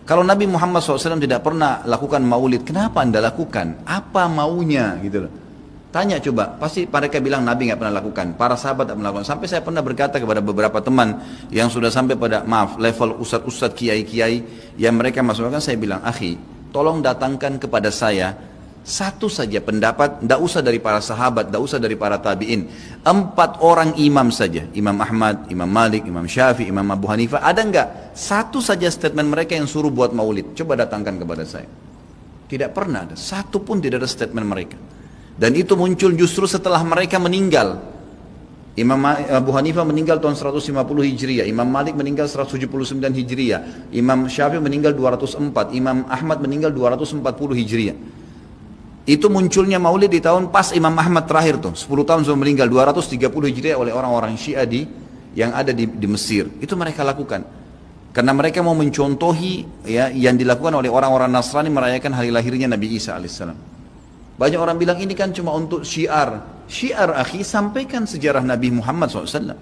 Kalau Nabi Muhammad SAW tidak pernah lakukan maulid, kenapa Anda lakukan? Apa maunya gitu loh. Tanya coba, pasti mereka bilang Nabi nggak pernah lakukan, para sahabat tidak pernah lakukan. Sampai saya pernah berkata kepada beberapa teman yang sudah sampai pada level ustadz-ustadz, kiai-kiai yang mereka masukkan, saya bilang, akhi, tolong datangkan kepada saya satu saja pendapat, tidak usah dari para sahabat, tidak usah dari para tabi'in. 4 orang imam saja, Imam Ahmad, Imam Malik, Imam Syafi'i, Imam Abu Hanifah, ada enggak satu saja statement mereka yang suruh buat maulid? Coba datangkan kepada saya. Tidak pernah ada, satu pun tidak ada statement mereka. Dan itu muncul justru setelah mereka meninggal. Imam Abu Hanifah meninggal tahun 150 Hijriah, Imam Malik meninggal 179 Hijriah, Imam Syafi'i meninggal 204, Imam Ahmad meninggal 240 Hijriah. Itu munculnya maulid di tahun pas Imam Ahmad terakhir tuh, 10 tahun sebelum meninggal, 230 Hijriah oleh orang-orang Syiah yang ada di Mesir. Itu mereka lakukan. Karena mereka mau mencontohi ya, yang dilakukan oleh orang-orang Nasrani merayakan hari lahirnya Nabi Isa alaihissalam. Banyak orang bilang ini kan cuma untuk syiar. Syiar akhi, sampaikan sejarah Nabi Muhammad SAW.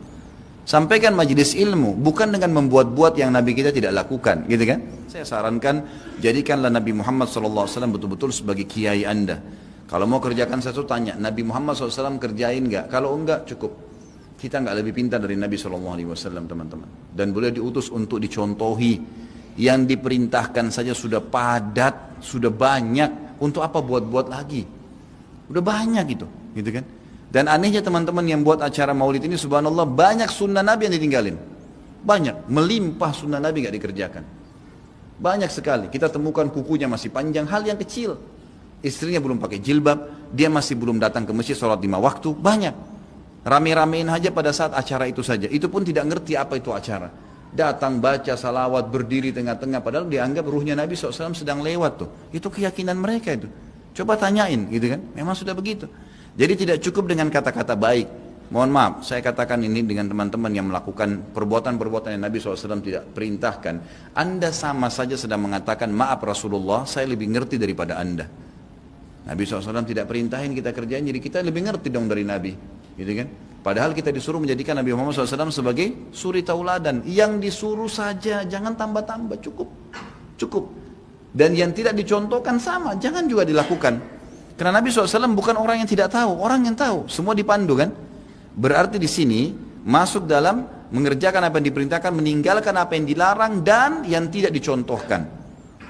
Sampaikan majelis ilmu, bukan dengan membuat-buat yang Nabi kita tidak lakukan, gitu kan? Saya sarankan, jadikanlah Nabi Muhammad SAW betul-betul sebagai kiai Anda. Kalau mau kerjakan sesuatu, tanya, Nabi Muhammad SAW kerjain nggak? Kalau enggak, cukup. Kita nggak lebih pintar dari Nabi SAW, teman-teman. Dan boleh diutus untuk dicontohi. Yang diperintahkan saja sudah padat, sudah banyak. Untuk apa buat-buat lagi? Udah banyak gitu kan? Dan anehnya teman-teman yang buat acara maulid ini, subhanallah, banyak sunnah Nabi yang ditinggalin. Banyak, melimpah sunnah Nabi nggak dikerjakan. Banyak sekali, kita temukan kukunya masih panjang, hal yang kecil. Istrinya belum pakai jilbab, dia masih belum datang ke masjid sholat 5 waktu, banyak. Rame-ramein aja pada saat acara itu saja, itu pun tidak ngerti apa itu acara. Datang baca salawat, berdiri tengah-tengah, padahal dianggap ruhnya Nabi SAW sedang lewat tuh. Itu keyakinan mereka itu. Coba tanyain gitu kan, memang sudah begitu. Jadi tidak cukup dengan kata-kata baik. Mohon maaf, saya katakan ini dengan teman-teman yang melakukan perbuatan-perbuatan yang Nabi SAW tidak perintahkan. Anda sama saja sedang mengatakan, maaf Rasulullah, saya lebih ngerti daripada Anda. Nabi SAW tidak perintahin kita kerjain, jadi kita lebih ngerti dong dari Nabi. Gitu kan? Padahal kita disuruh menjadikan Nabi Muhammad SAW sebagai suri tauladan. Yang disuruh saja, jangan tambah-tambah, cukup. Cukup. Dan yang tidak dicontohkan sama, jangan juga dilakukan. Karena Nabi SAW bukan orang yang tidak tahu, orang yang tahu. Semua dipandu kan? Berarti di sini masuk dalam mengerjakan apa yang diperintahkan, meninggalkan apa yang dilarang dan yang tidak dicontohkan.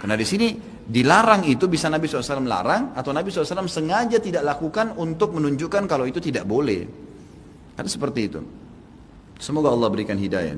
Karena di sini dilarang itu bisa Nabi SAW larang atau Nabi SAW sengaja tidak lakukan untuk menunjukkan kalau itu tidak boleh. Kan seperti itu. Semoga Allah berikan hidayah.